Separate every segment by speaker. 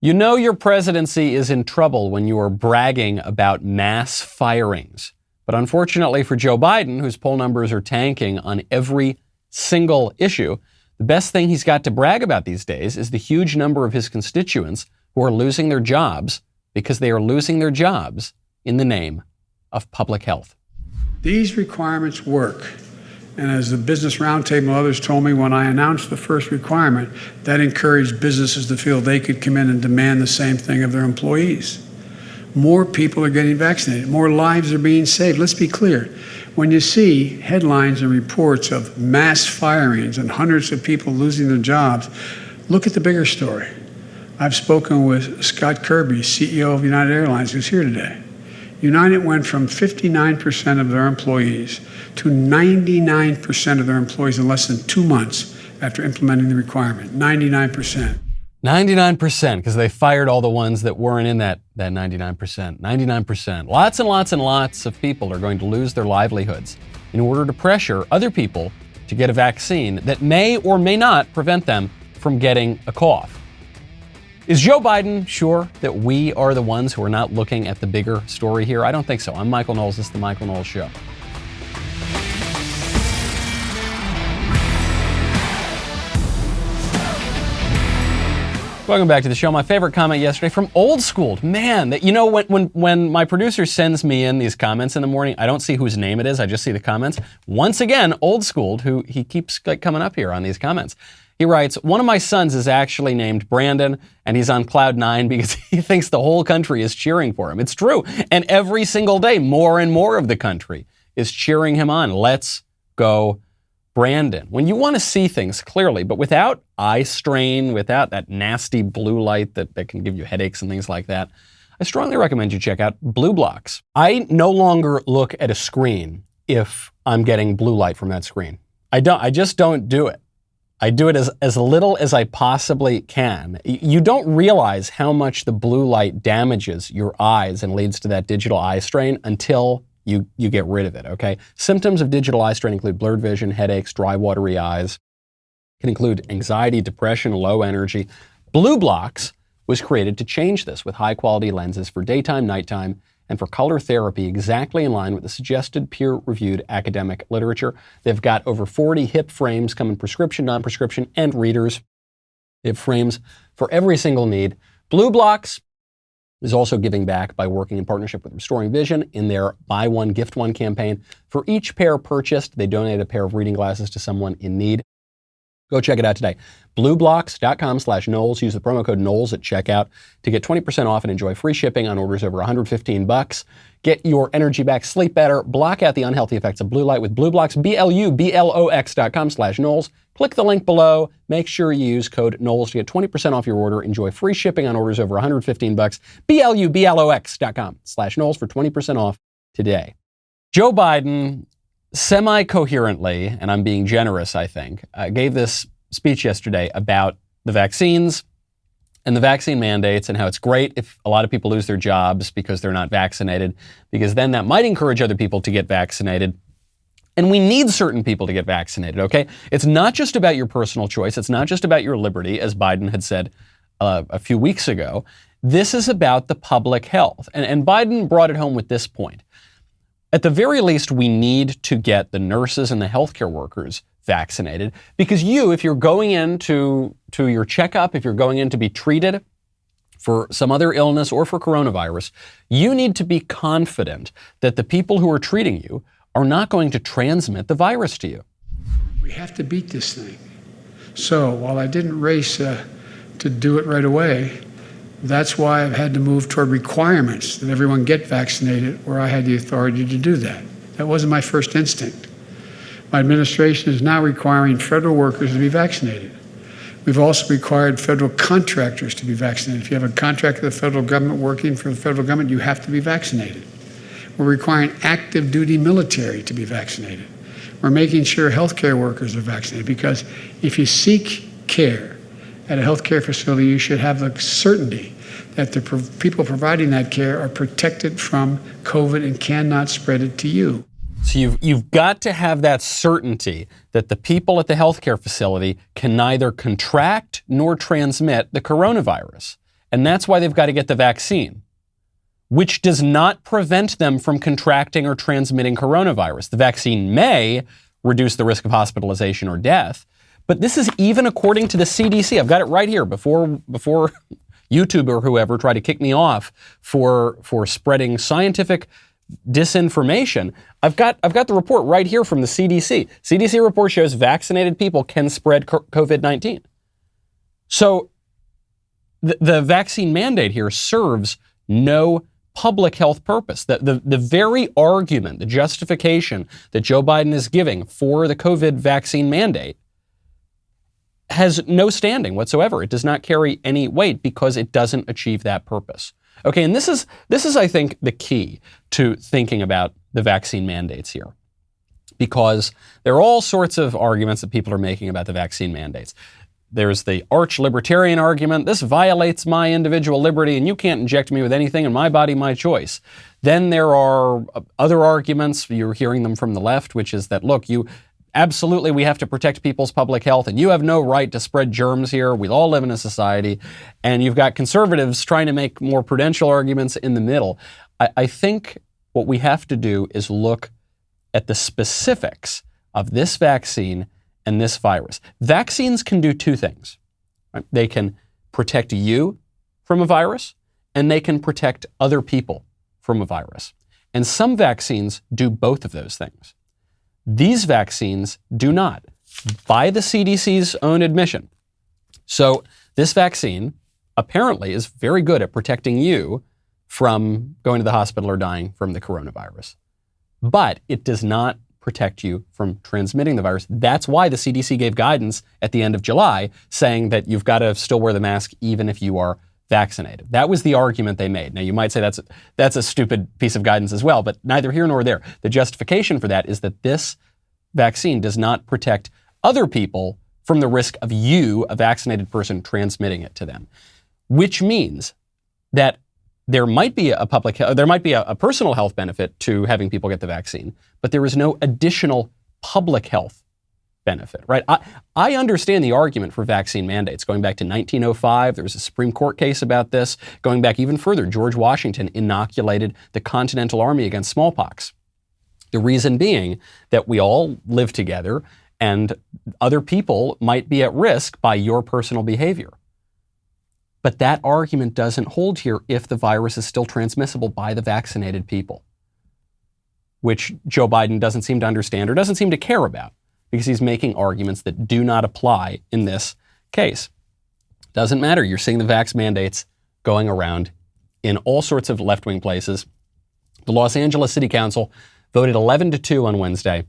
Speaker 1: You know your presidency is in trouble when you are bragging about mass firings. But unfortunately for Joe Biden, whose poll numbers are tanking on every single issue, the best thing he's got to brag about these days is the huge number of his constituents who are losing their jobs because they are losing their jobs in the name of public health.
Speaker 2: These requirements work. And as the Business Roundtable and others told me when I announced the first requirement, that encouraged businesses to feel they could come in and demand the same thing of their employees. More people are getting vaccinated. More lives are being saved. Let's be clear. When you see headlines and reports of mass firings and hundreds of people losing their jobs, look at the bigger story. I've spoken with Scott Kirby, CEO of United Airlines, who's here today. United went from 59% of their employees to 99% of their employees in less than 2 months after implementing the requirement. 99%.
Speaker 1: 99%, because they fired all the ones that weren't in that 99%. 99%. Lots and lots and lots of people are going to lose their livelihoods in order to pressure other people to get a vaccine that may or may not prevent them from getting a cough. Is Joe Biden sure that we are the ones who are not looking at the bigger story here? I don't think so. I'm Michael Knowles. This is The Michael Knowles Show. Welcome back to the show. My favorite comment yesterday from Old School. Man, that when my producer sends me in these comments in the morning, I don't see whose name it is. I just see the comments. Once again, Old School, who he keeps coming up here on these comments. He writes, one of my sons is actually named Brandon, and he's on cloud 9 because he thinks the whole country is cheering for him. It's true. And every single day, more and more of the country is cheering him on. Let's go, Brandon. When you want to see things clearly, but without eye strain, without that nasty blue light that can give you headaches and things like that, I strongly recommend you check out Blue Blocks. I no longer look at a screen if I'm getting blue light from that screen. I just don't do it. I do it as little as I possibly can. You don't realize how much the blue light damages your eyes and leads to that digital eye strain until you get rid of it, okay? Symptoms of digital eye strain include blurred vision, headaches, dry, watery eyes. It can include anxiety, depression, low energy. Blue Blocks was created to change this with high-quality lenses for daytime, nighttime, and for color therapy exactly in line with the suggested peer-reviewed academic literature. They've got over 40 hip frames coming prescription, non-prescription, and readers. They have frames for every single need. Blue Blocks is also giving back by working in partnership with Restoring Vision in their Buy One, Gift One campaign. For each pair purchased, they donate a pair of reading glasses to someone in need. Go check it out today. BlueBlocks.com/Knowles. Use the promo code Knowles at checkout to get 20% off and enjoy free shipping on orders over $115. Get your energy back, sleep better, block out the unhealthy effects of blue light with Blue Blocks. BLUBLOX.com/Knowles. Click the link below. Make sure you use code Knowles to get 20% off your order. Enjoy free shipping on orders over $115. BLUBLOX.com/Knowles for 20% off today. Joe Biden semi-coherently, and I'm being generous, I think, gave this speech yesterday about the vaccines and the vaccine mandates and how it's great if a lot of people lose their jobs because they're not vaccinated, because then that might encourage other people to get vaccinated. And we need certain people to get vaccinated, okay? It's not just about your personal choice. It's not just about your liberty, as Biden had said a few weeks ago. This is about the public health. And Biden brought it home with this point. At the very least, we need to get the nurses and the healthcare workers vaccinated, because if you're going into your checkup, if you're going in to be treated for some other illness or for coronavirus, you need to be confident that the people who are treating you are not going to transmit the virus to you.
Speaker 2: We have to beat this thing. So while I didn't race to do it right away, that's why I've had to move toward requirements that everyone get vaccinated, where I had the authority to do that. That wasn't my first instinct. My administration is now requiring federal workers to be vaccinated. We've also required federal contractors to be vaccinated. If you have a contract with the federal government working for the federal government, you have to be vaccinated. We're requiring active duty military to be vaccinated. We're making sure healthcare workers are vaccinated, because if you seek care at a healthcare facility, you should have the certainty that the people providing that care are protected from COVID and cannot spread it to you.
Speaker 1: So you've got to have that certainty that the people at the healthcare facility can neither contract nor transmit the coronavirus. And that's why they've got to get the vaccine, which does not prevent them from contracting or transmitting coronavirus. The vaccine may reduce the risk of hospitalization or death, but this is even according to the CDC. I've got it right here before YouTube or whoever tried to kick me off for spreading scientific disinformation. I've got the report right here from the CDC. CDC report shows vaccinated people can spread COVID-19. So the vaccine mandate here serves no public health purpose. The very argument, the justification that Joe Biden is giving for the COVID vaccine mandate has no standing whatsoever. It does not carry any weight because it doesn't achieve that purpose. Okay, and this is I think the key to thinking about the vaccine mandates here, because there are all sorts of arguments that people are making about the vaccine mandates. There's the arch-libertarian argument, this violates my individual liberty and you can't inject me with anything in my body, my choice. Then there are other arguments, you're hearing them from the left, which is that, look, absolutely, we have to protect people's public health, and you have no right to spread germs here. We all live in a society. And you've got conservatives trying to make more prudential arguments in the middle. I think what we have to do is look at the specifics of this vaccine and this virus. Vaccines can do two things. Right? They can protect you from a virus, and they can protect other people from a virus. And some vaccines do both of those things. These vaccines do not, by the CDC's own admission. So this vaccine apparently is very good at protecting you from going to the hospital or dying from the coronavirus. But it does not protect you from transmitting the virus. That's why the CDC gave guidance at the end of July saying that you've got to still wear the mask even if you are vaccinated. That was the argument they made. Now, you might say that's a stupid piece of guidance as well, but neither here nor there. The justification for that is that this vaccine does not protect other people from the risk of you, a vaccinated person, transmitting it to them, which means that there might be a personal health benefit to having people get the vaccine, but there is no additional public health benefit, right? I understand the argument for vaccine mandates. Going back to 1905, there was a Supreme Court case about this. Going back even further, George Washington inoculated the Continental Army against smallpox. The reason being that we all live together and other people might be at risk by your personal behavior. But that argument doesn't hold here if the virus is still transmissible by the vaccinated people, which Joe Biden doesn't seem to understand or doesn't seem to care about, because he's making arguments that do not apply in this case. Doesn't matter. You're seeing the vax mandates going around in all sorts of left-wing places. The Los Angeles City Council voted 11-2 on Wednesday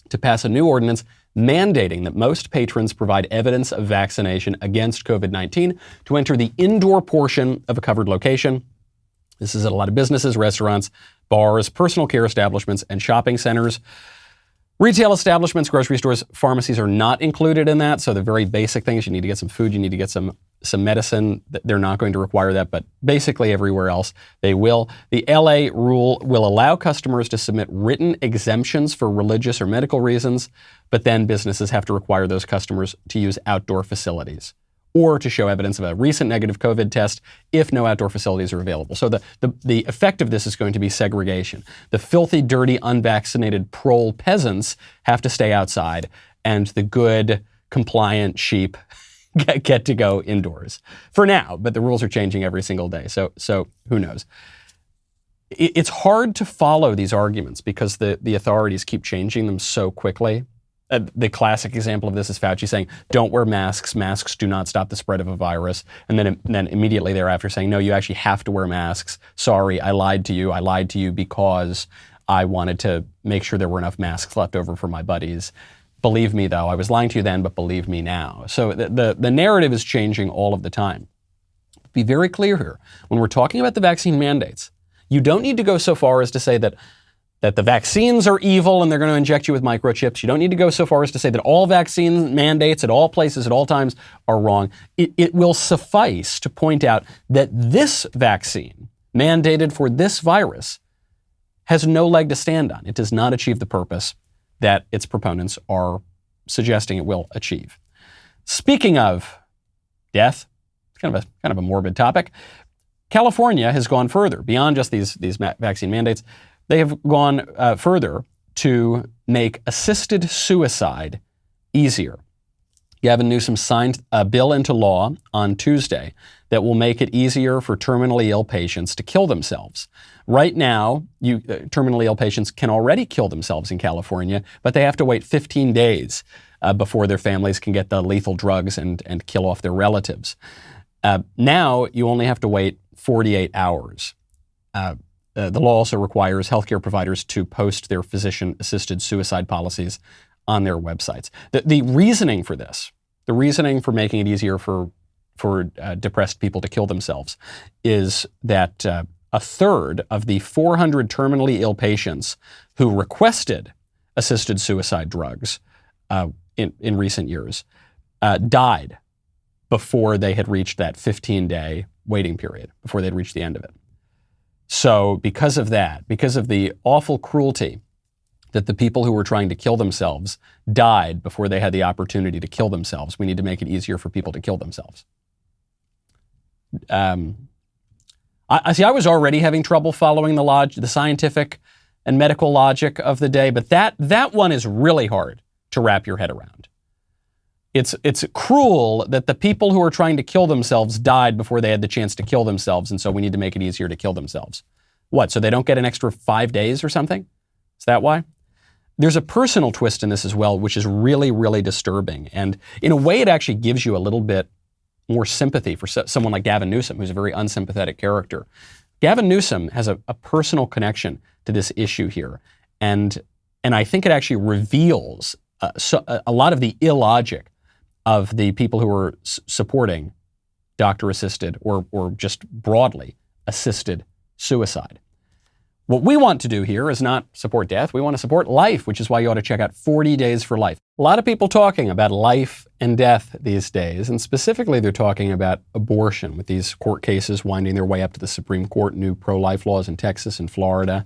Speaker 1: to pass a new ordinance mandating that most patrons provide evidence of vaccination against COVID-19 to enter the indoor portion of a covered location. This is at a lot of businesses, restaurants, bars, personal care establishments, and shopping centers. Retail establishments, grocery stores, pharmacies are not included in that. So the very basic things, you need to get some food, you need to get some medicine. They're not going to require that, but basically everywhere else they will. The LA rule will allow customers to submit written exemptions for religious or medical reasons, but then businesses have to require those customers to use outdoor facilities or to show evidence of a recent negative COVID test if no outdoor facilities are available. So the effect of this is going to be segregation. The filthy, dirty, unvaccinated prole peasants have to stay outside, and the good, compliant sheep get to go indoors for now, but the rules are changing every single day. So who knows? It's hard to follow these arguments because the authorities keep changing them so quickly. The classic example of this is Fauci saying, don't wear masks. Masks do not stop the spread of a virus. And then immediately thereafter saying, no, you actually have to wear masks. Sorry, I lied to you. I lied to you because I wanted to make sure there were enough masks left over for my buddies. Believe me, though, I was lying to you then, but believe me now. So the narrative is changing all of the time. Be very clear here. When we're talking about the vaccine mandates, you don't need to go so far as to say that the vaccines are evil and they're going to inject you with microchips. You don't need to go so far as to say that all vaccine mandates at all places at all times are wrong. It will suffice to point out that this vaccine, mandated for this virus, has no leg to stand on. It does not achieve the purpose that its proponents are suggesting it will achieve. Speaking of death, kind of a morbid topic. California has gone further beyond just these vaccine mandates. They have gone further to make assisted suicide easier. Gavin Newsom signed a bill into law on Tuesday that will make it easier for terminally ill patients to kill themselves. Right now, terminally ill patients can already kill themselves in California, but they have to wait 15 days before their families can get the lethal drugs and kill off their relatives. Now, you only have to wait 48 hours. The law also requires healthcare providers to post their physician-assisted suicide policies on their websites. The reasoning for this, the reasoning for making it easier for depressed people to kill themselves, is that a third of the 400 terminally ill patients who requested assisted suicide drugs in recent years died before they had reached that 15-day waiting period, before they'd reached the end of it. So because of that, because of the awful cruelty that the people who were trying to kill themselves died before they had the opportunity to kill themselves, we need to make it easier for people to kill themselves. I was already having trouble following the scientific and medical logic of the day, but that one is really hard to wrap your head around. It's cruel that the people who are trying to kill themselves died before they had the chance to kill themselves, and so we need to make it easier to kill themselves. What, so they don't get an extra 5 days or something? Is that why? There's a personal twist in this as well, which is really, really disturbing. And in a way, it actually gives you a little bit more sympathy for someone like Gavin Newsom, who's a very unsympathetic character. Gavin Newsom has a personal connection to this issue here. And I think it actually reveals a lot of the illogic of the people who are supporting doctor-assisted or just broadly assisted suicide. What we want to do here is not support death. We want to support life, which is why you ought to check out 40 Days for Life. A lot of people talking about life and death these days, and specifically they're talking about abortion with these court cases winding their way up to the Supreme Court, new pro-life laws in Texas and Florida.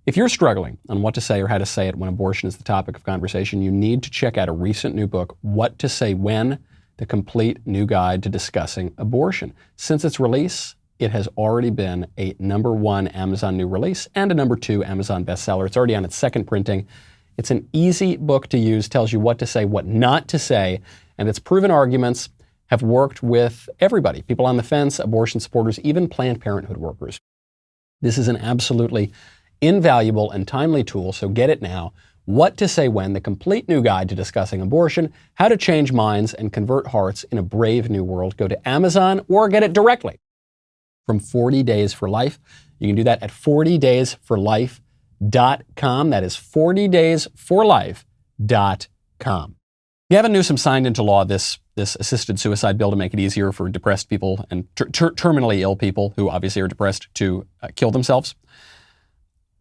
Speaker 1: If you're struggling on what to say or how to say it when abortion is the topic of conversation, you need to check out a recent new book, What to Say When, the complete new guide to discussing abortion. Since its release, it has already been a #1 Amazon new release and a #2 Amazon bestseller. It's already on its second printing. It's an easy book to use, tells you what to say, what not to say, and its proven arguments have worked with everybody, people on the fence, abortion supporters, even Planned Parenthood workers. This is an absolutely invaluable and timely tool, so get it now. What to Say When, the complete new guide to discussing abortion, how to change minds and convert hearts in a brave new world. Go to Amazon or get it directly from 40 Days for Life. You can do that at 40daysforlife.com. That is 40daysforlife.com. Gavin Newsom signed into law this assisted suicide bill to make it easier for depressed people and terminally ill people who obviously are depressed to kill themselves.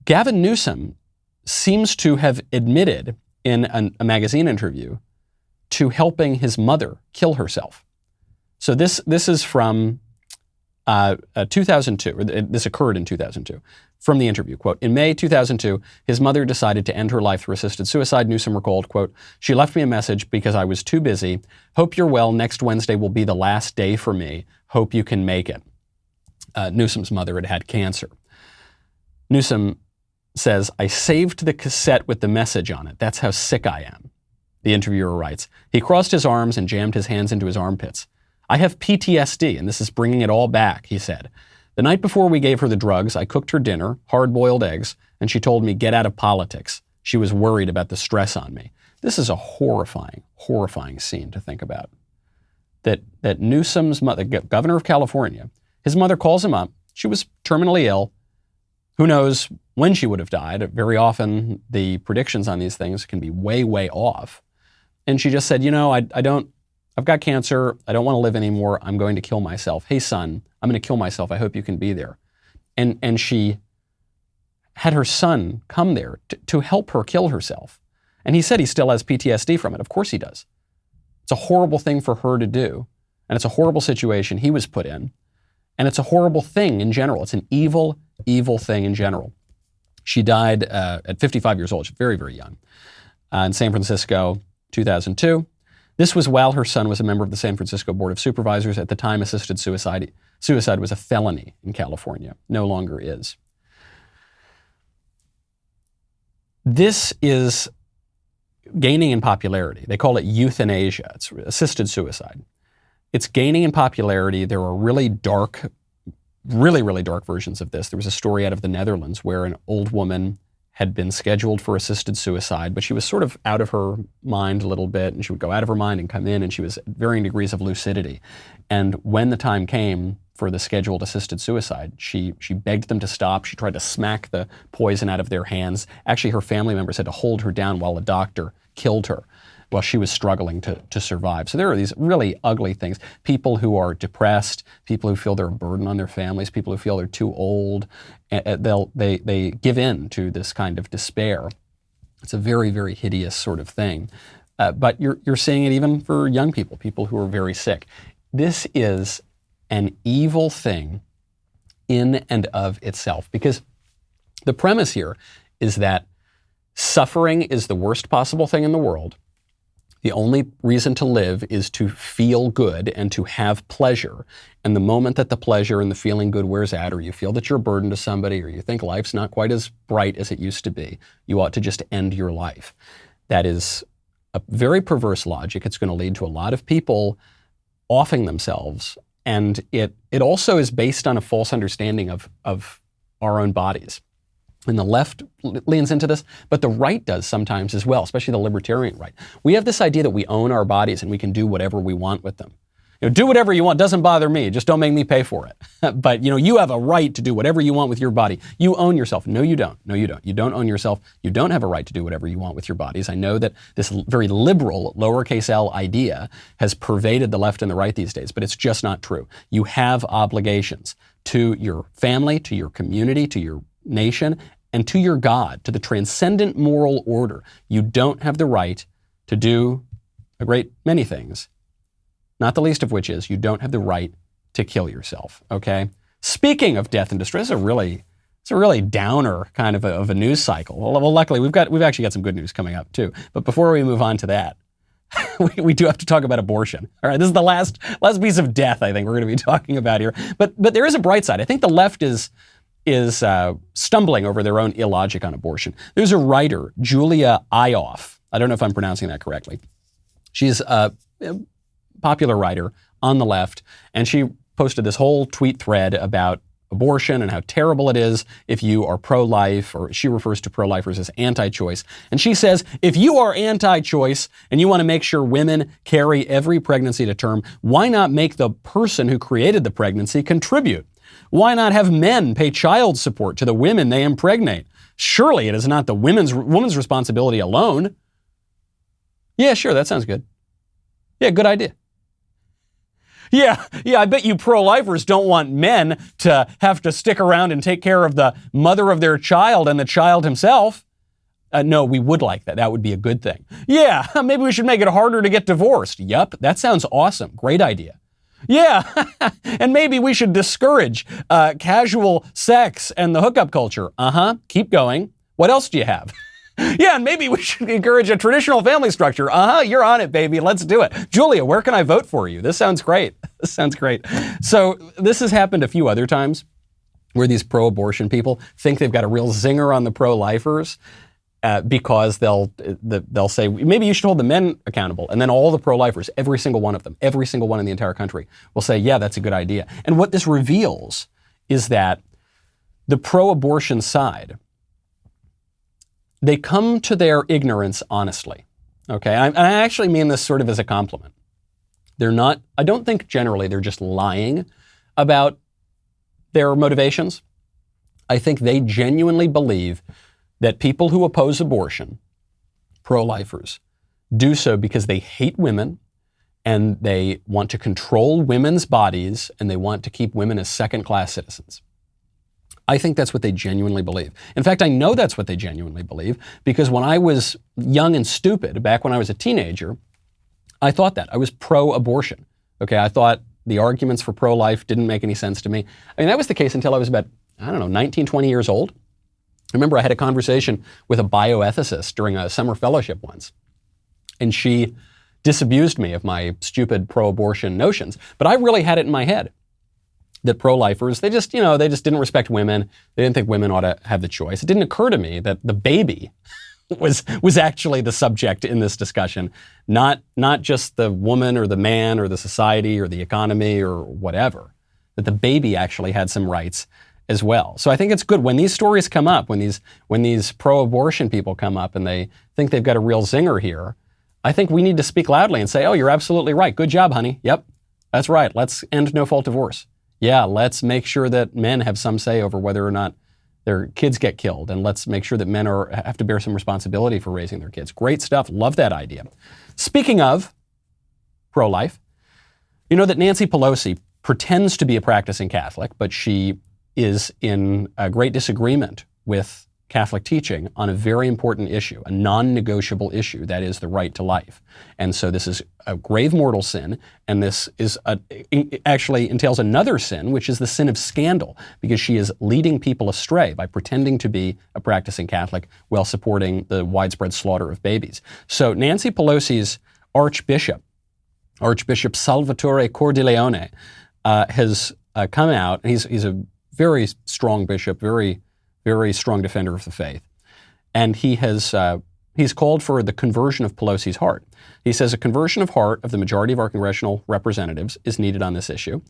Speaker 1: Gavin Newsom seems to have admitted in a magazine interview to helping his mother kill herself. So this is from 2002, or this occurred in 2002. From the interview, quote, in May 2002, his mother decided to end her life through assisted suicide. Newsom recalled, quote, she left me a message because I was too busy. Hope you're well. Next Wednesday will be the last day for me. Hope you can make it. Newsom's mother had cancer. Newsom says, I saved the cassette with the message on it. That's how sick I am. The interviewer writes, he crossed his arms and jammed his hands into his armpits. I have PTSD, and this is bringing it all back, he said. The night before we gave her the drugs, I cooked her dinner, hard-boiled eggs, and she told me, get out of politics. She was worried about the stress on me. This is a horrifying, horrifying scene to think about. That Newsom's mother, governor of California, his mother calls him up. She was terminally ill. Who knows when she would have died? Very often the predictions on these things can be way, way off. And she just said, I've got cancer. I don't want to live anymore. I'm going to kill myself. Hey, son, I'm going to kill myself. I hope you can be there. And she had her son come there to help her kill herself. And he said he still has PTSD from it. Of course he does. It's a horrible thing for her to do. And it's a horrible situation he was put in. And it's a horrible thing in general. It's an evil, evil thing in general. She died at 55 years old. She's very, very young. In San Francisco, 2002. This was while her son was a member of the San Francisco Board of Supervisors. At the time, assisted suicide was a felony in California. No longer is. This is gaining in popularity. They call it euthanasia. It's assisted suicide. It's gaining in popularity. There are really dark, really dark versions of this. There was a story out of the Netherlands where an old woman had been scheduled for assisted suicide, but she was sort of out of her mind a little bit, and she would go out of her mind and come in, and she was at varying degrees of lucidity. And when the time came for the scheduled assisted suicide, she begged them to stop. She tried to smack the poison out of their hands. Actually, her family members had to hold her down while a doctor killed her while she was struggling to survive. So there are these really ugly things. People who are depressed, people who feel they're a burden on their families, people who feel they're too old, they give in to this kind of despair. It's a very hideous sort of thing. But you're seeing it even for young people who are very sick. This is an evil thing in and of itself, because the premise here is that suffering is the worst possible thing in the world. The only reason to live is to feel good and to have pleasure. And the moment that the pleasure and the feeling good wears out, or you feel that you're a burden to somebody, or you think life's not quite as bright as it used to be, you ought to just end your life. That is a very perverse logic. It's going to lead to a lot of people offing themselves. And it also is based on a false understanding of our own bodies. And the left leans into this, but the right does sometimes as well, especially the libertarian right. We have this idea that we own our bodies and we can do whatever we want with them. Do whatever you want, doesn't bother me, just don't make me pay for it. But you have a right to do whatever you want with your body. You own yourself. No, you don't. No, you don't. You don't own yourself. You don't have a right to do whatever you want with your bodies. I know that this very liberal, lowercase l idea has pervaded the left and the right these days, but it's just not true. You have obligations to your family, to your community, to your nation, and to your God, to the transcendent moral order. You don't have the right to do a great many things, not the least of which is you don't have the right to kill yourself, okay? Speaking of death and distress, it's a really downer kind of a news cycle. Well, luckily, we've actually got some good news coming up too. But before we move on to that, we do have to talk about abortion. All right, this is the last piece of death I think we're going to be talking about here. But there is a bright side. I think the left is stumbling over their own illogic on abortion. There's a writer, Julia Ioffe. I don't know if I'm pronouncing that correctly. She's a popular writer on the left, and she posted this whole tweet thread about abortion and how terrible it is if you are pro-life, or she refers to pro-lifers as anti-choice. And she says, if you are anti-choice and you want to make sure women carry every pregnancy to term, why not make the person who created the pregnancy contribute? Why not have men pay child support to the women they impregnate? Surely it is not the woman's responsibility alone. Yeah, sure, that sounds good. Yeah, good idea. Yeah, I bet you pro-lifers don't want men to have to stick around and take care of the mother of their child and the child himself. No, we would like that. That would be a good thing. Yeah, maybe we should make it harder to get divorced. Yup, that sounds awesome. Great idea. Yeah, and maybe we should discourage casual sex and the hookup culture. Keep going. What else do you have? Yeah, and maybe we should encourage a traditional family structure. You're on it, baby. Let's do it. Julia, where can I vote for you? This sounds great. This sounds great. So this has happened a few other times where these pro-abortion people think they've got a real zinger on the pro-lifers. Because they'll say, maybe you should hold the men accountable. And then all the pro-lifers, every single one of them, every single one in the entire country will say, yeah, that's a good idea. And what this reveals is that the pro-abortion side, they come to their ignorance honestly. Okay, I actually mean this sort of as a compliment. I don't think generally they're just lying about their motivations. I think they genuinely believe that people who oppose abortion, pro-lifers, do so because they hate women and they want to control women's bodies and they want to keep women as second-class citizens. I think that's what they genuinely believe. In fact, I know that's what they genuinely believe because when I was young and stupid, back when I was a teenager, I thought that. I was pro-abortion. Okay, I thought the arguments for pro-life didn't make any sense to me. I mean, that was the case until I was about, 19, 20 years old. I remember I had a conversation with a bioethicist during a summer fellowship once. And she disabused me of my stupid pro-abortion notions. But I really had it in my head that pro-lifers, they just didn't respect women. They didn't think women ought to have the choice. It didn't occur to me that the baby was actually the subject in this discussion, not just the woman or the man or the society or the economy or whatever, that the baby actually had some rights as well. So I think it's good when these stories come up, when these pro-abortion people come up and they think they've got a real zinger here, I think we need to speak loudly and say, oh, you're absolutely right. Good job, honey. Yep, that's right. Let's end no-fault divorce. Yeah, let's make sure that men have some say over whether or not their kids get killed, and let's make sure that men have to bear some responsibility for raising their kids. Great stuff. Love that idea. Speaking of pro-life, you know that Nancy Pelosi pretends to be a practicing Catholic, but she is in a great disagreement with Catholic teaching on a very important issue, a non-negotiable issue, that is the right to life. And so this is a grave mortal sin, and this is actually entails another sin, which is the sin of scandal, because she is leading people astray by pretending to be a practicing Catholic while supporting the widespread slaughter of babies. So Nancy Pelosi's Archbishop Salvatore Cordileone, has come out. He's a very strong bishop, very strong defender of the faith. And he's called for the conversion of Pelosi's heart. He says a conversion of heart of the majority of our congressional representatives is needed on this issue,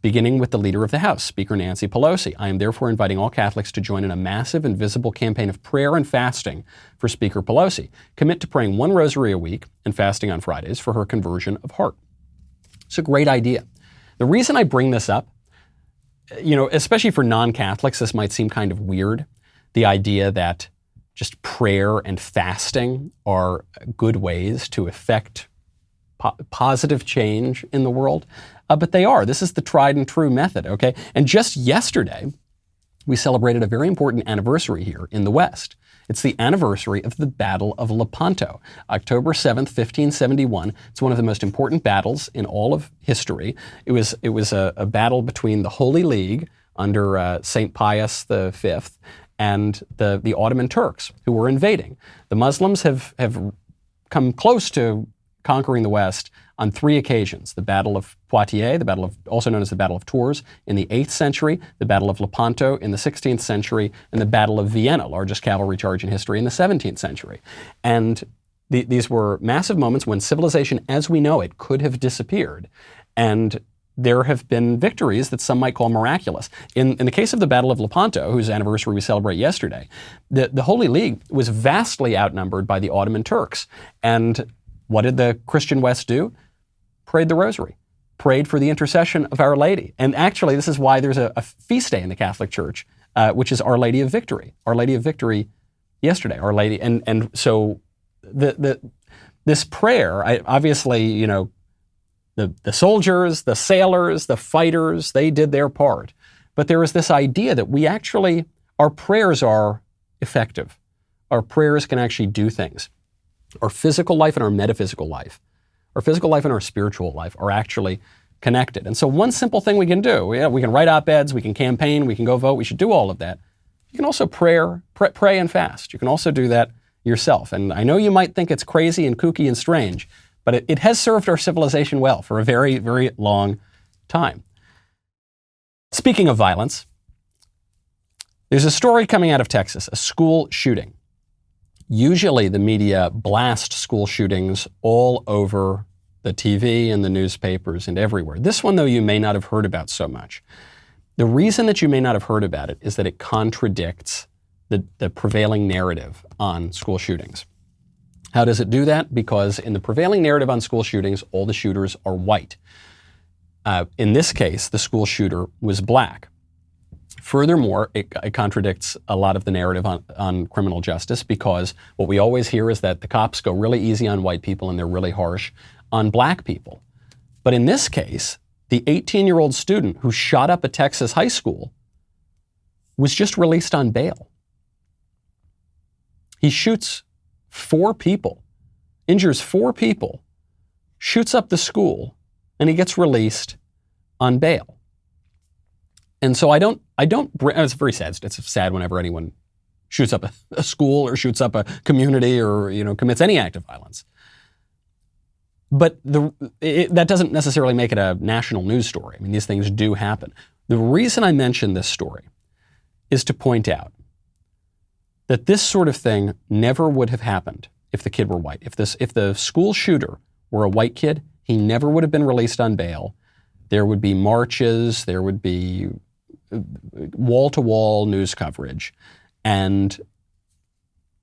Speaker 1: beginning with the leader of the House, Speaker Nancy Pelosi. I am therefore inviting all Catholics to join in a massive and visible campaign of prayer and fasting for Speaker Pelosi. Commit to praying 1 rosary a week and fasting on Fridays for her conversion of heart. It's a great idea. The reason I bring this up, especially for non-Catholics, this might seem kind of weird, the idea that just prayer and fasting are good ways to effect positive change in the world. But they are. This is the tried and true method, okay? And just yesterday, we celebrated a very important anniversary here in the West. It's the anniversary of the Battle of Lepanto, October 7th, 1571. It's one of the most important battles in all of history. It was a battle between the Holy League under St. Pius V and the Ottoman Turks, who were invading. The Muslims have come close to conquering the West on 3 occasions: the Battle of Poitiers, also known as the Battle of Tours, in the 8th century, the Battle of Lepanto in the 16th century, and the Battle of Vienna, largest cavalry charge in history, in the 17th century. And these were massive moments when civilization as we know it could have disappeared. And there have been victories that some might call miraculous. In the case of the Battle of Lepanto, whose anniversary we celebrate yesterday, the Holy League was vastly outnumbered by the Ottoman Turks. And what did the Christian West do? Prayed the rosary, prayed for the intercession of Our Lady. And actually, this is why there's a feast day in the Catholic Church, which is Our Lady of Victory. Our Lady of Victory yesterday, Our Lady. And so this prayer, obviously, the soldiers, the sailors, the fighters, they did their part. But there is this idea that our prayers are effective. Our prayers can actually do things. Our physical life and our metaphysical life, our physical life and our spiritual life are actually connected. And so one simple thing we can do, we can write op-eds, we can campaign, we can go vote, we should do all of that. You can also pray and fast. You can also do that yourself. And I know you might think it's crazy and kooky and strange, but it has served our civilization well for a very, very long time. Speaking of violence, there's a story coming out of Texas, a school shooting. Usually the media blast school shootings all over the TV and the newspapers and everywhere. This one, though, you may not have heard about so much. The reason that you may not have heard about it is that it contradicts the prevailing narrative on school shootings. How does it do that? Because in the prevailing narrative on school shootings, all the shooters are white. In this case, the school shooter was black. Furthermore, it contradicts a lot of the narrative on criminal justice, because what we always hear is that the cops go really easy on white people and they're really harsh on black people. But in this case, the 18-year-old student who shot up a Texas high school was just released on bail. He shoots 4 people, injures 4 people, shoots up the school, and he gets released on bail. And so it's very sad. It's sad whenever anyone shoots up a school or shoots up a community or, commits any act of violence. But that doesn't necessarily make it a national news story. I mean, these things do happen. The reason I mention this story is to point out that this sort of thing never would have happened if the kid were white. If the school shooter were a white kid, he never would have been released on bail. There would be marches, there would be wall-to-wall news coverage, and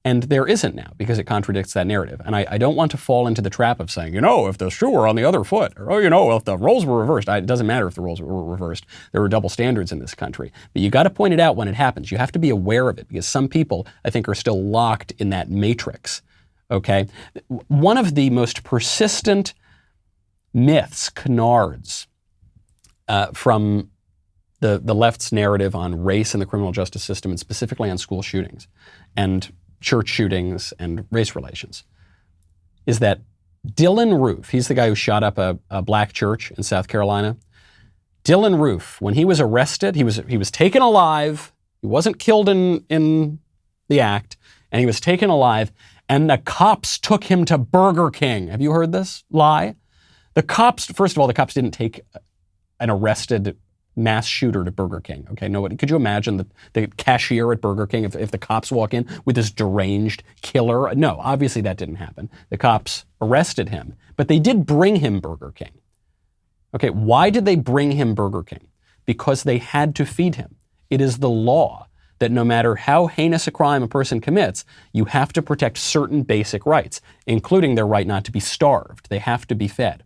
Speaker 1: there isn't now because it contradicts that narrative. And I don't want to fall into the trap of saying, if the shoe were on the other foot, or, if the roles were reversed. It doesn't matter if the roles were reversed. There are double standards in this country. But you got to point it out when it happens. You have to be aware of it because some people, I think, are still locked in that matrix, okay? One of the most persistent myths, canards, from the left's narrative on race in the criminal justice system, and specifically on school shootings and church shootings and race relations, is that Dylan Roof, he's the guy who shot up a black church in South Carolina. Dylan Roof, when he was arrested, he was taken alive. He wasn't killed in the act, and he was taken alive, and the cops took him to Burger King. Have you heard this lie? First of all, the cops didn't take an arrested mass shooter to Burger King. Okay, nobody. Could you imagine the cashier at Burger King if the cops walk in with this deranged killer? No, obviously that didn't happen. The cops arrested him, but they did bring him Burger King. Okay, why did they bring him Burger King? Because they had to feed him. It is the law that no matter how heinous a crime a person commits, you have to protect certain basic rights, including their right not to be starved. They have to be fed.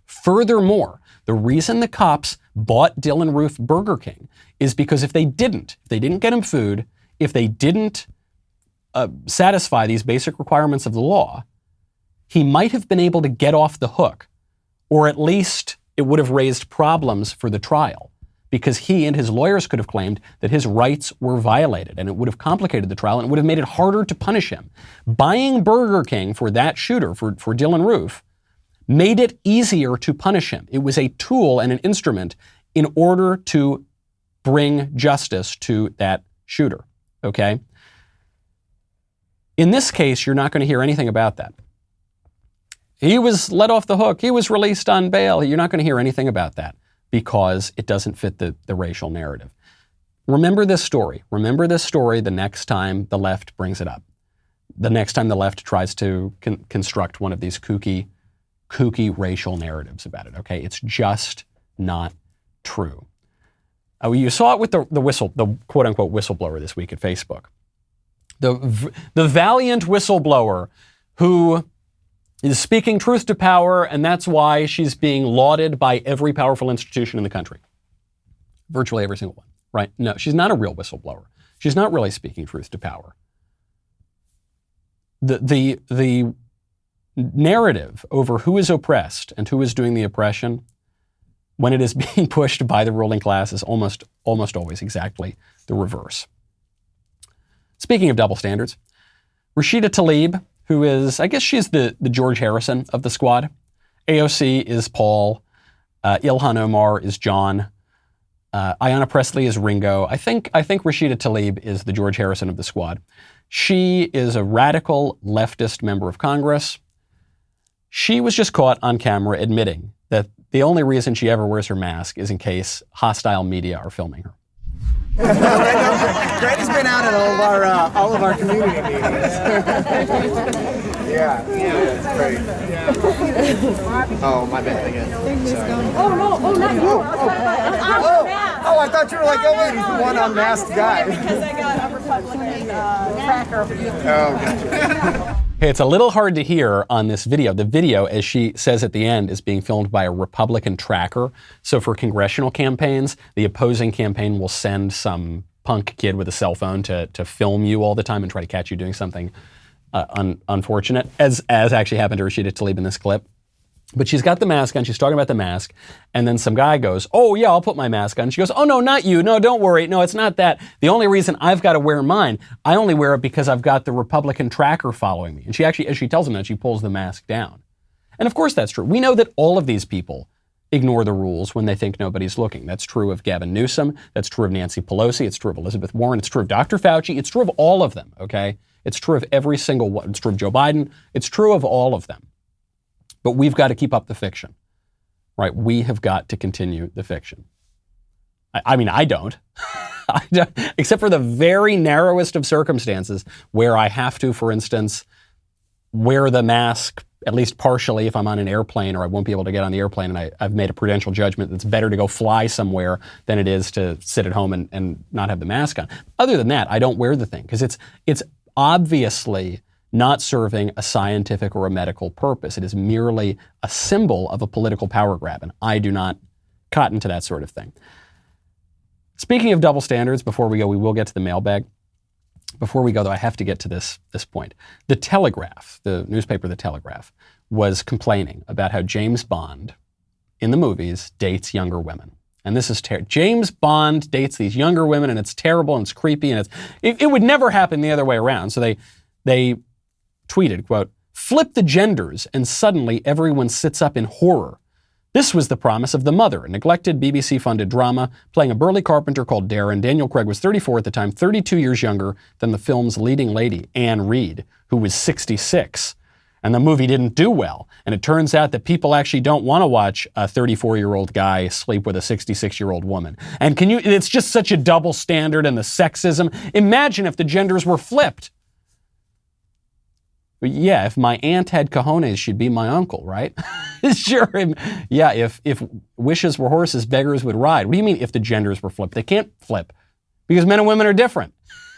Speaker 1: Furthermore, the reason the cops bought Dylan Roof Burger King is because if they didn't get him food, if they didn't satisfy these basic requirements of the law, he might have been able to get off the hook, or at least it would have raised problems for the trial, because he and his lawyers could have claimed that his rights were violated, and it would have complicated the trial, and it would have made it harder to punish him. Buying Burger King for that shooter, for Dylan Roof, made it easier to punish him. It was a tool and an instrument in order to bring justice to that shooter, okay? In this case, you're not going to hear anything about that. He was let off the hook. He was released on bail. You're not going to hear anything about that because it doesn't fit the racial narrative. Remember this story. Remember this story the next time the left brings it up. The next time the left tries to construct one of these kooky racial narratives about it, okay? It's just not true. You saw it with the quote-unquote whistleblower this week at Facebook. The valiant whistleblower who is speaking truth to power, and that's why she's being lauded by every powerful institution in the country. Virtually every single one, right? No, she's not a real whistleblower. She's not really speaking truth to power. The narrative over who is oppressed and who is doing the oppression, when it is being pushed by the ruling class, is almost always exactly the reverse. Speaking of double standards, Rashida Tlaib, who is, I guess she's the George Harrison of the squad. AOC is Paul. Ilhan Omar is John. Ayanna Pressley is Ringo. I think Rashida Tlaib is the George Harrison of the squad. She is a radical leftist member of Congress. She was just caught on camera admitting that the only reason she ever wears her mask is in case hostile media are filming her.
Speaker 3: Brady's been out at all of our community meetings. Yeah, it's great. Oh, my bad again. Sorry.
Speaker 4: Oh, no, not you.
Speaker 3: I thought you were like, oh wait, he's the one unmasked guy.
Speaker 4: Because I got uppercut with a tracker of you.
Speaker 3: Oh, gotcha.
Speaker 1: Hey, it's a little hard to hear on this video. The video, as she says at the end, is being filmed by a Republican tracker. So for congressional campaigns, the opposing campaign will send some punk kid with a cell phone to film you all the time and try to catch you doing something unfortunate, as actually happened to Rashida Tlaib in this clip. But she's got the mask on, she's talking about the mask, and then some guy goes, oh yeah, I'll put my mask on. She goes, oh no, not you, no, don't worry, no, it's not that. The only reason I've got to wear mine, I only wear it because I've got the Republican tracker following me. And she actually, as she tells him that, she pulls the mask down. And of course that's true. We know that all of these people ignore the rules when they think nobody's looking. That's true of Gavin Newsom, that's true of Nancy Pelosi, it's true of Elizabeth Warren, it's true of Dr. Fauci, it's true of all of them, okay? It's true of every single one. It's true of Joe Biden, it's true of all of them. But we've got to keep up the fiction, right? We have got to continue the fiction. I mean, I don't. Except for the very narrowest of circumstances where I have to, for instance, wear the mask, at least partially if I'm on an airplane or I won't be able to get on the airplane and I've made a prudential judgment that's better to go fly somewhere than it is to sit at home and not have the mask on. Other than that, I don't wear the thing because it's obviously not serving a scientific or a medical purpose. It is merely a symbol of a political power grab, and I do not cotton to that sort of thing. Speaking of double standards, before we go, we will get to the mailbag. Before we go, though, I have to get to this point. The Telegraph, the newspaper The Telegraph, was complaining about how James Bond in the movies dates younger women. And this is terrible. James Bond dates these younger women, and it's terrible, and it's creepy, and it would never happen the other way around. So they tweeted, quote, "Flip the genders, and suddenly everyone sits up in horror. This was the promise of The Mother, a neglected BBC-funded drama playing a burly carpenter called Darren. Daniel Craig was 34 at the time, 32 years younger than the film's leading lady, Anne Reid, who was 66. And the movie didn't do well. And it turns out that people actually don't want to watch a 34-year-old guy sleep with a 66-year-old woman. And it's just such a double standard and the sexism. Imagine if the genders were flipped. Yeah, if my aunt had cojones, she'd be my uncle, right? Sure. Yeah, if wishes were horses, beggars would ride. What do you mean if the genders were flipped? They can't flip because men and women are different.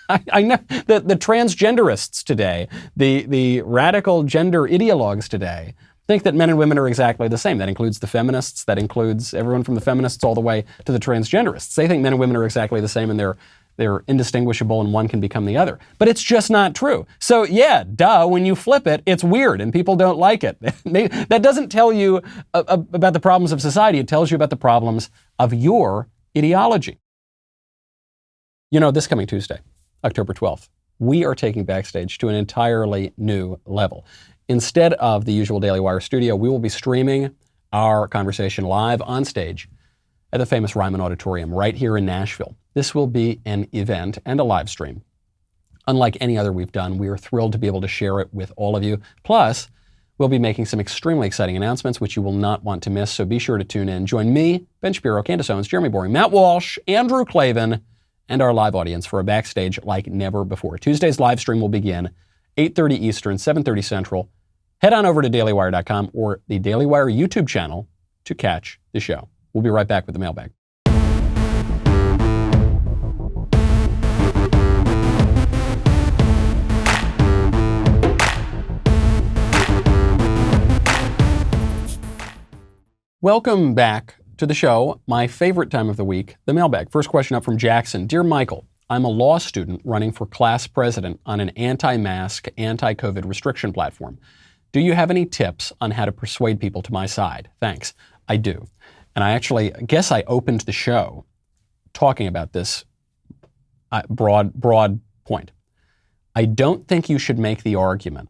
Speaker 1: I know the transgenderists today, the radical gender ideologues today, think that men and women are exactly the same. That includes the feminists. That includes everyone from the feminists all the way to the transgenderists. They think men and women are exactly the same and they're indistinguishable and one can become the other. But it's just not true. So yeah, duh, when you flip it, it's weird and people don't like it. That doesn't tell you about the problems of society. It tells you about the problems of your ideology. You know, this coming Tuesday, October 12th, we are taking Backstage to an entirely new level. Instead of the usual Daily Wire studio, we will be streaming our conversation live on stage at the famous Ryman Auditorium right here in Nashville. This will be an event and a live stream. Unlike any other we've done, we are thrilled to be able to share it with all of you. Plus, we'll be making some extremely exciting announcements, which you will not want to miss, so be sure to tune in. Join me, Ben Shapiro, Candace Owens, Jeremy Boring, Matt Walsh, Andrew Klavan, and our live audience for a Backstage like never before. Tuesday's live stream will begin 8:30 Eastern, 7:30 Central. Head on over to dailywire.com or the Daily Wire YouTube channel to catch the show. We'll be right back with the mailbag. Welcome back to the show, my favorite time of the week, the mailbag. First question up from Jackson. Dear Michael, I'm a law student running for class president on an anti-mask, anti-COVID restriction platform. Do you have any tips on how to persuade people to my side? Thanks. I do. And I actually guess I opened the show talking about this broad point. I don't think you should make the argument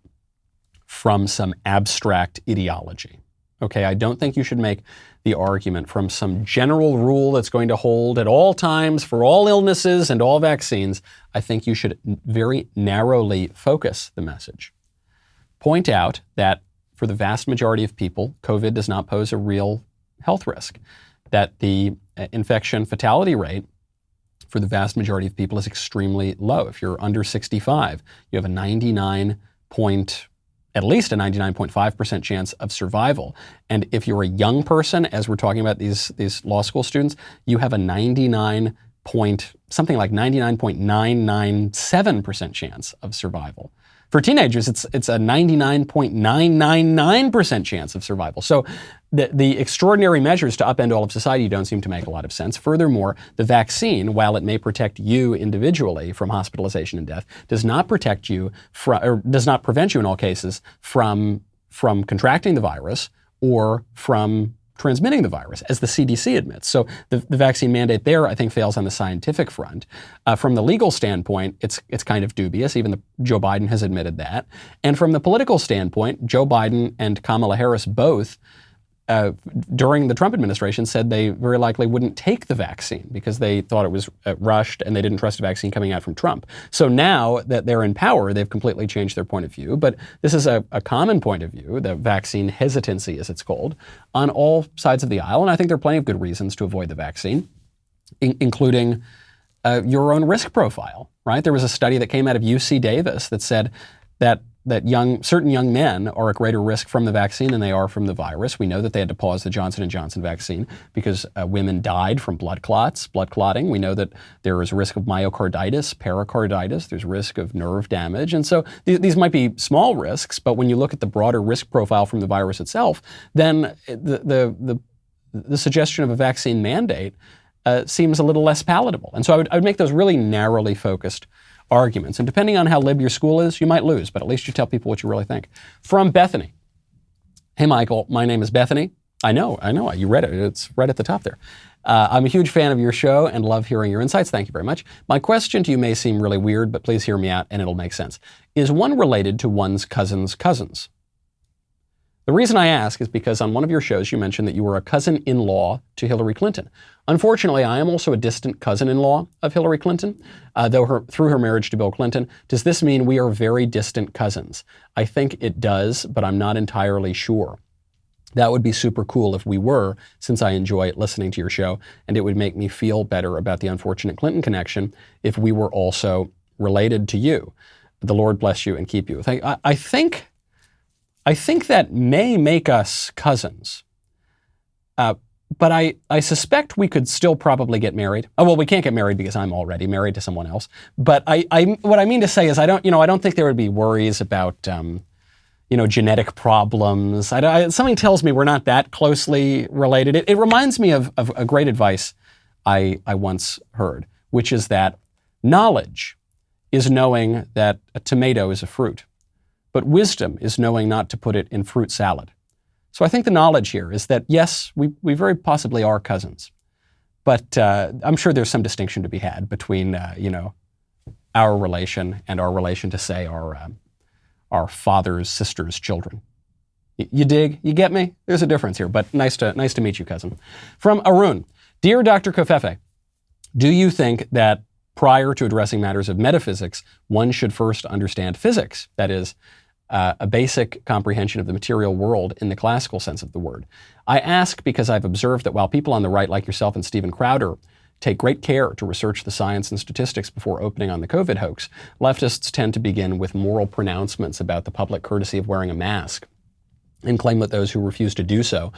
Speaker 1: from some abstract ideology. Okay, I don't think you should make the argument from some general rule that's going to hold at all times for all illnesses and all vaccines. I think you should very narrowly focus the message. Point out that for the vast majority of people, COVID does not pose a real health risk, that the infection fatality rate for the vast majority of people is extremely low. If you're under 65, you have at least a 99.5% chance of survival. And if you're a young person, as we're talking about these law school students, you have a 99.997% chance of survival. For teenagers, it's a 99.999% chance of survival. So the extraordinary measures to upend all of society don't seem to make a lot of sense. Furthermore, the vaccine, while it may protect you individually from hospitalization and death, does not protect you does not prevent you in all cases from contracting the virus or from transmitting the virus, as the CDC admits. So the vaccine mandate there, I think, fails on the scientific front. From the legal standpoint, it's kind of dubious. Even Joe Biden has admitted that. And from the political standpoint, Joe Biden and Kamala Harris both during the Trump administration said they very likely wouldn't take the vaccine because they thought it was rushed and they didn't trust a vaccine coming out from Trump. So now that they're in power, they've completely changed their point of view. But this is a common point of view, the vaccine hesitancy, as it's called, on all sides of the aisle. And I think there are plenty of good reasons to avoid the vaccine, including your own risk profile, right? There was a study that came out of UC Davis that said that certain young men are at greater risk from the vaccine than they are from the virus. We know that they had to pause the Johnson & Johnson vaccine because women died from blood clotting. We know that there is a risk of myocarditis, pericarditis. There's risk of nerve damage. And so these might be small risks, but when you look at the broader risk profile from the virus itself, then the suggestion of a vaccine mandate seems a little less palatable. And so I would make those really narrowly focused arguments. And depending on how lib your school is, you might lose, but at least you tell people what you really think. From Bethany. Hey, Michael, my name is Bethany. I know. You read it. It's right at the top there. I'm a huge fan of your show and love hearing your insights. Thank you very much. My question to you may seem really weird, but please hear me out and it'll make sense. Is one related to one's cousin's cousins? The reason I ask is because on one of your shows you mentioned that you were a cousin-in-law to Hillary Clinton. Unfortunately, I am also a distant cousin-in-law of Hillary Clinton, through her marriage to Bill Clinton. Does this mean we are very distant cousins? I think it does, but I'm not entirely sure. That would be super cool if we were, since I enjoy listening to your show, and it would make me feel better about the unfortunate Clinton connection if we were also related to you. The Lord bless you and keep you. I think that may make us cousins, but I suspect we could still probably get married. Oh, well, we can't get married because I'm already married to someone else. But what I mean to say is I don't think there would be worries about genetic problems. Something tells me we're not that closely related. It reminds me of a great advice I once heard, which is that knowledge is knowing that a tomato is a fruit. But wisdom is knowing not to put it in fruit salad. So I think the knowledge here is that, yes, we very possibly are cousins. But I'm sure there's some distinction to be had between, our relation and our relation to, say, our father's sister's children. You dig? You get me? There's a difference here, but nice to meet you, cousin. From Arun. Dear Dr. Kofefe, do you think that prior to addressing matters of metaphysics, one should first understand physics? That is, a basic comprehension of the material world in the classical sense of the word. I ask because I've observed that while people on the right, like yourself and Stephen Crowder, take great care to research the science and statistics before opening on the COVID hoax, leftists tend to begin with moral pronouncements about the public courtesy of wearing a mask and claim that those who refuse to do so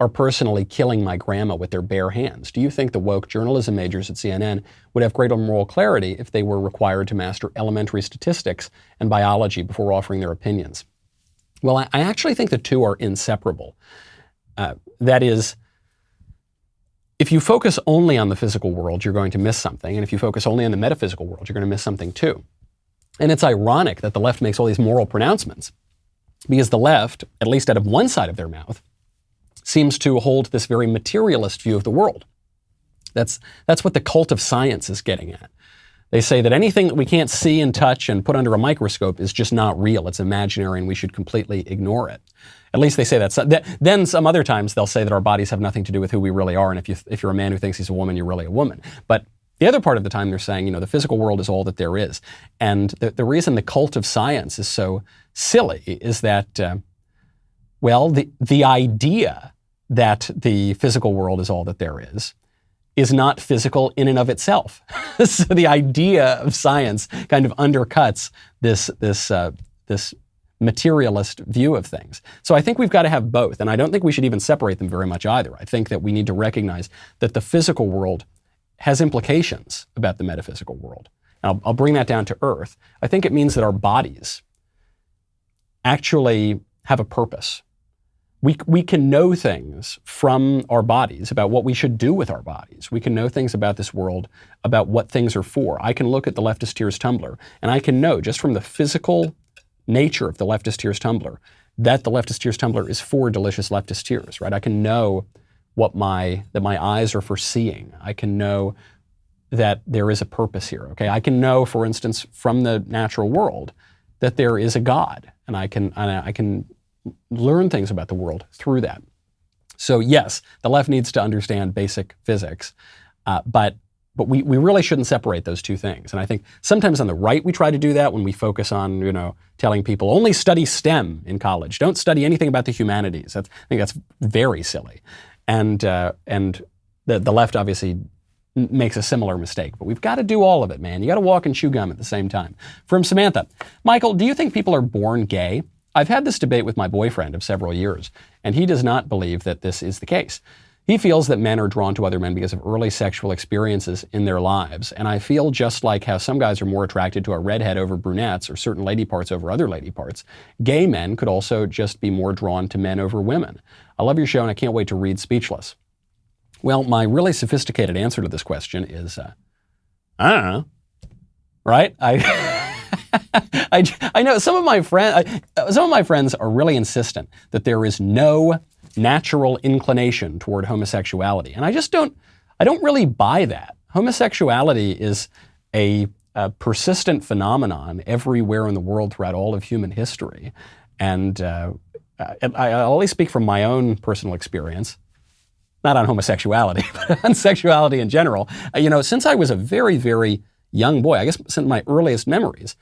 Speaker 1: are personally killing my grandma with their bare hands. Do you think the woke journalism majors at CNN would have greater moral clarity if they were required to master elementary statistics and biology before offering their opinions? Well, I actually think the two are inseparable. That is, if you focus only on the physical world, you're going to miss something. And if you focus only on the metaphysical world, you're going to miss something too. And it's ironic that the left makes all these moral pronouncements because the left, at least out of one side of their mouth, seems to hold this very materialist view of the world. That's what the cult of science is getting at. They say that anything that we can't see and touch and put under a microscope is just not real. It's imaginary and we should completely ignore it. At least they say that. Then some other times they'll say that our bodies have nothing to do with who we really are, and if you're a man who thinks he's a woman, you're really a woman. But the other part of the time they're saying, the physical world is all that there is. And the reason the cult of science is so silly is that, the idea that the physical world is all that there is not physical in and of itself. So the idea of science kind of undercuts this materialist view of things. So I think we've got to have both, and I don't think we should even separate them very much either. I think that we need to recognize that the physical world has implications about the metaphysical world. And I'll bring that down to earth. I think it means that our bodies actually have a purpose. We can know things from our bodies about what we should do with our bodies. We can know things about this world, about what things are for. I can look at the Leftist Tears tumbler, and I can know just from the physical nature of the Leftist Tears tumbler that the Leftist Tears tumbler is for delicious leftist tears, right? I can know that my eyes are for seeing. I can know that there is a purpose here, okay? I can know, for instance, from the natural world that there is a God, and I can learn things about the world through that. So yes, the left needs to understand basic physics, but we really shouldn't separate those two things. And I think sometimes on the right we try to do that when we focus on, telling people only study STEM in college. Don't study anything about the humanities. I think that's very silly. And the left obviously makes a similar mistake. But we've got to do all of it, man. You got to walk and chew gum at the same time. From Samantha, Michael, do you think people are born gay? I've had this debate with my boyfriend of several years, and he does not believe that this is the case. He feels that men are drawn to other men because of early sexual experiences in their lives. And I feel just like how some guys are more attracted to a redhead over brunettes or certain lady parts over other lady parts, gay men could also just be more drawn to men over women. I love your show and I can't wait to read Speechless. Well, my really sophisticated answer to this question is, I don't know, right? I know some of my friends are really insistent that there is no natural inclination toward homosexuality. And I don't really buy that. Homosexuality is a persistent phenomenon everywhere in the world throughout all of human history. And I only speak from my own personal experience, not on homosexuality, but on sexuality in general. Since I was a very, very young boy, I guess since my earliest memories,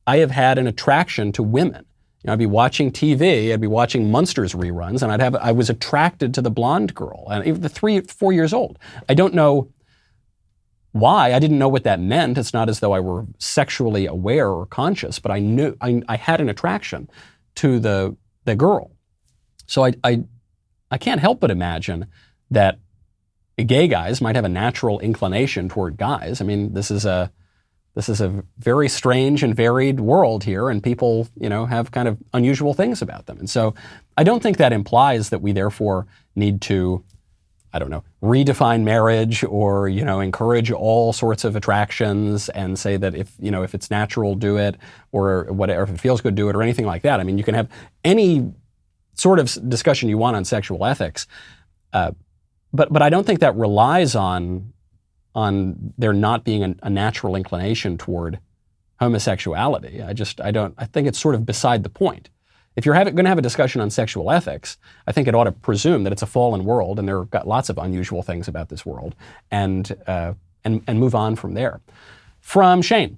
Speaker 1: I have had an attraction to women. I'd be watching TV, I'd be watching Munsters reruns, and I was attracted to the blonde girl, and even the 3 or 4 years old. I don't know why. I didn't know what that meant. It's not as though I were sexually aware or conscious, but I knew I had an attraction to the girl. So I can't help but imagine that gay guys might have a natural inclination toward guys. I mean, this is a very strange and varied world here, and people, have kind of unusual things about them. And so I don't think that implies that we therefore need to, redefine marriage or, encourage all sorts of attractions and say that if it's natural, do it, or whatever, if it feels good, do it, or anything like that. I mean, you can have any sort of discussion you want on sexual ethics, but I don't think that relies on there not being a natural inclination toward homosexuality. I think it's sort of beside the point. If you're going to have a discussion on sexual ethics, I think it ought to presume that it's a fallen world and there are lots of unusual things about this world, and move on from there. From Shane,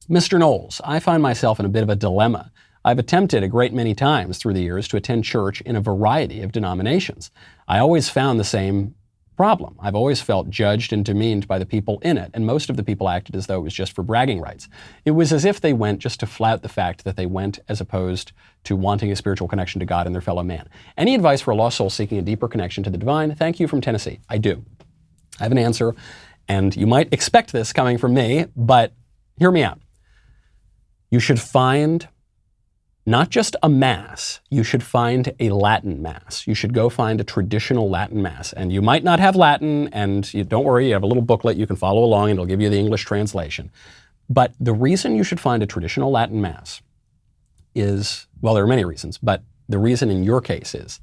Speaker 1: Mr. Knowles, I find myself in a bit of a dilemma. I've attempted a great many times through the years to attend church in a variety of denominations. I always found the same problem. I've always felt judged and demeaned by the people in it, and most of the people acted as though it was just for bragging rights. It was as if they went just to flout the fact that they went, as opposed to wanting a spiritual connection to God and their fellow man. Any advice for a lost soul seeking a deeper connection to the divine? Thank you, from Tennessee. I do. I have an answer, and you might expect this coming from me, but hear me out. You should find not just a mass, you should find a Latin mass. You should go find a traditional Latin mass. And you might not have Latin, and don't worry, you have a little booklet you can follow along and it'll give you the English translation. But the reason you should find a traditional Latin mass is, well, there are many reasons, but the reason in your case is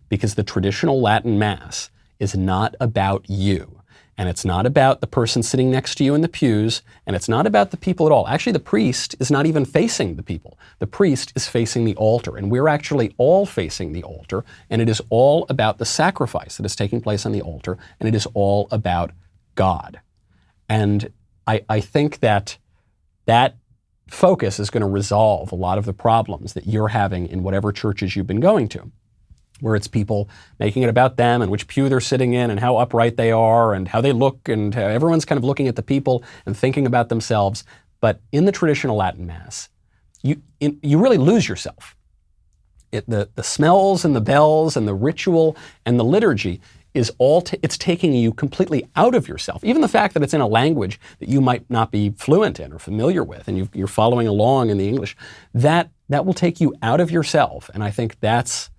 Speaker 1: because the traditional Latin mass is not about you. And it's not about the person sitting next to you in the pews, and it's not about the people at all. Actually, the priest is not even facing the people. The priest is facing the altar, and we're actually all facing the altar, and it is all about the sacrifice that is taking place on the altar, and it is all about God. And I think that focus is going to resolve a lot of the problems that you're having in whatever churches you've been going to, where it's people making it about them and which pew they're sitting in and how upright they are and how they look, and how everyone's kind of looking at the people and thinking about themselves. But in the traditional Latin Mass, you really lose yourself. The smells and the bells and the ritual and the liturgy is it's taking you completely out of yourself. Even the fact that it's in a language that you might not be fluent in or familiar with, and you're following along in the English, that will take you out of yourself. And I think that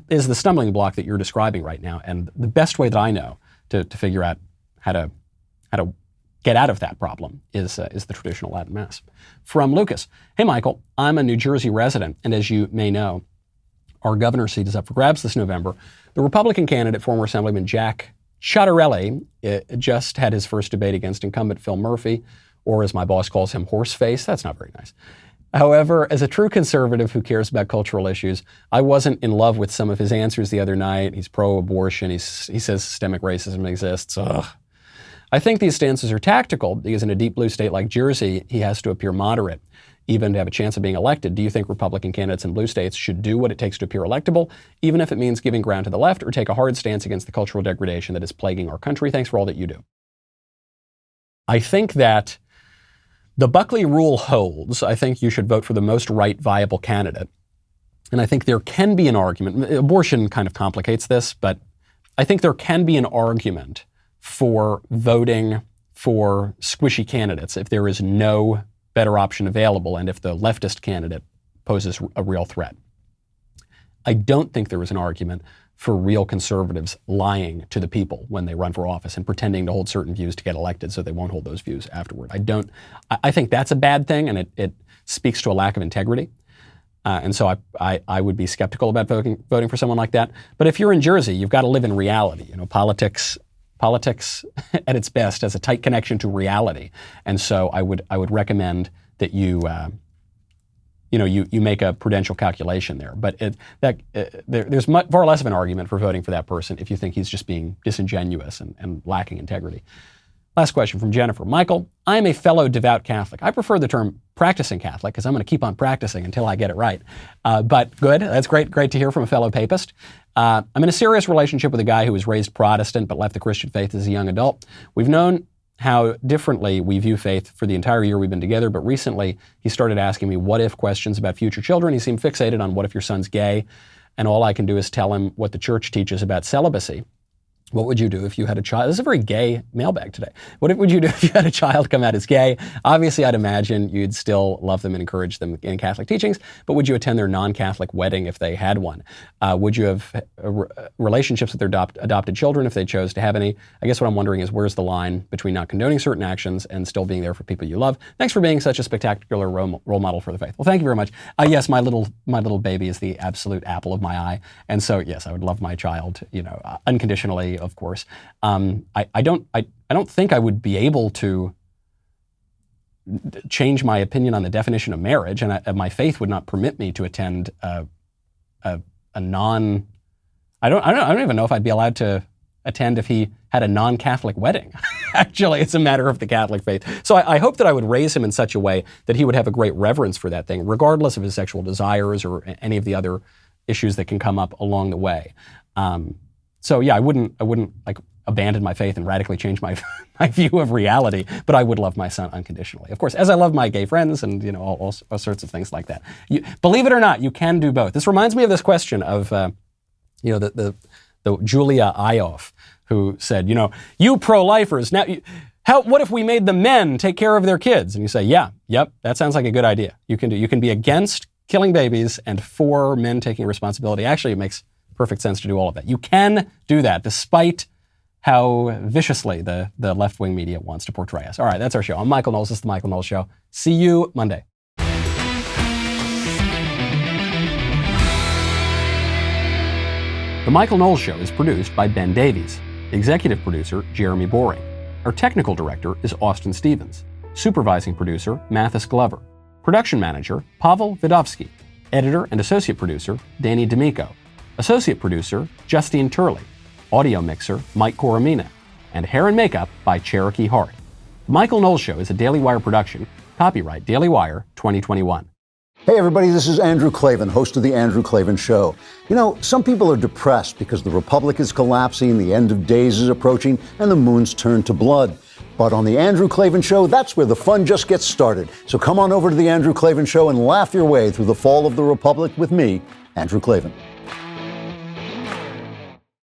Speaker 1: is the stumbling block that you're describing right now. And the best way that I know to figure out how to get out of that problem is the traditional Latin Mass. From Lucas, hey Michael, I'm a New Jersey resident, and as you may know, our governor's seat is up for grabs this November. The Republican candidate, former Assemblyman Jack Ciattarelli, just had his first debate against incumbent Phil Murphy, or as my boss calls him, Horseface. That's not very nice. However, as a true conservative who cares about cultural issues, I wasn't in love with some of his answers the other night. He's pro-abortion. He says systemic racism exists. Ugh. I think these stances are tactical because in a deep blue state like Jersey, he has to appear moderate, even to have a chance of being elected. Do you think Republican candidates in blue states should do what it takes to appear electable, even if it means giving ground to the left, or take a hard stance against the cultural degradation that is plaguing our country? Thanks for all that you do. I think that the Buckley rule holds. I think you should vote for the most right viable candidate. And I think there can be an argument. Abortion kind of complicates this, but I think there can be an argument for voting for squishy candidates if there is no better option available and if the leftist candidate poses a real threat. I don't think there is an argument for real conservatives lying to the people when they run for office and pretending to hold certain views to get elected so they won't hold those views afterward. I think that's a bad thing, and it speaks to a lack of integrity. And so I would be skeptical about voting for someone like that. But if you're in Jersey, you've got to live in reality. You know, politics at its best has a tight connection to reality. And so I would recommend that you make a prudential calculation there. But there's far less of an argument for voting for that person if you think he's just being disingenuous and lacking integrity. Last question from Jennifer. Michael, I'm a fellow devout Catholic. I prefer the term practicing Catholic because I'm going to keep on practicing until I get it right. But good, that's great to hear from a fellow papist. I'm in a serious relationship with a guy who was raised Protestant but left the Christian faith as a young adult. We've known how differently we view faith for the entire year we've been together, but recently he started asking me what if questions about future children. He seemed fixated on what if your son's gay, and all I can do is tell him what the church teaches about celibacy. What would you do if you had a child? This is a very gay mailbag today. What would you do if you had a child come out as gay? Obviously, I'd imagine you'd still love them and encourage them in Catholic teachings, but would you attend their non-Catholic wedding if they had one? Would you have relationships with their adopted children if they chose to have any? I guess what I'm wondering is where's the line between not condoning certain actions and still being there for people you love? Thanks for being such a spectacular role model for the faith. Well, thank you very much. Yes, my little baby is the absolute apple of my eye, and so yes, I would love my child, unconditionally. Of course, I don't think I would be able to change my opinion on the definition of marriage, and my faith would not permit me to attend a non. I don't even know if I'd be allowed to attend if he had a non-Catholic wedding. Actually, it's a matter of the Catholic faith. So I hope that I would raise him in such a way that he would have a great reverence for that thing, regardless of his sexual desires or any of the other issues that can come up along the way. So yeah, I wouldn't like abandon my faith and radically change my view of reality, but I would love my son unconditionally. Of course, as I love my gay friends and all sorts of things like that. Believe it or not, you can do both. This reminds me of this question of the Julia Ioffe, who said, you pro-lifers, now what if we made the men take care of their kids? And you say, yep, that sounds like a good idea. You can be against killing babies and for men taking responsibility. Actually, it makes perfect sense to do all of that. You can do that despite how viciously the left-wing media wants to portray us. All right, that's our show. I'm Michael Knowles. This is The Michael Knowles Show. See you Monday. The Michael Knowles Show is produced by Ben Davies. Executive producer, Jeremy Boring. Our technical director is Austin Stevens. Supervising producer, Mathis Glover. Production manager, Pavel Vidovsky. Editor and associate producer, Danny D'Amico. Associate producer, Justine Turley. Audio mixer, Mike Coromina. And hair and makeup by Cherokee Hart. The Michael Knowles Show is a Daily Wire production. Copyright Daily Wire 2021.
Speaker 5: Hey everybody, this is Andrew Klavan, host of The Andrew Klavan Show. Some people are depressed because the Republic is collapsing, the end of days is approaching, and the moon's turned to blood. But on The Andrew Klavan Show, that's where the fun just gets started. So come on over to The Andrew Klavan Show and laugh your way through the fall of the Republic with me, Andrew Klavan.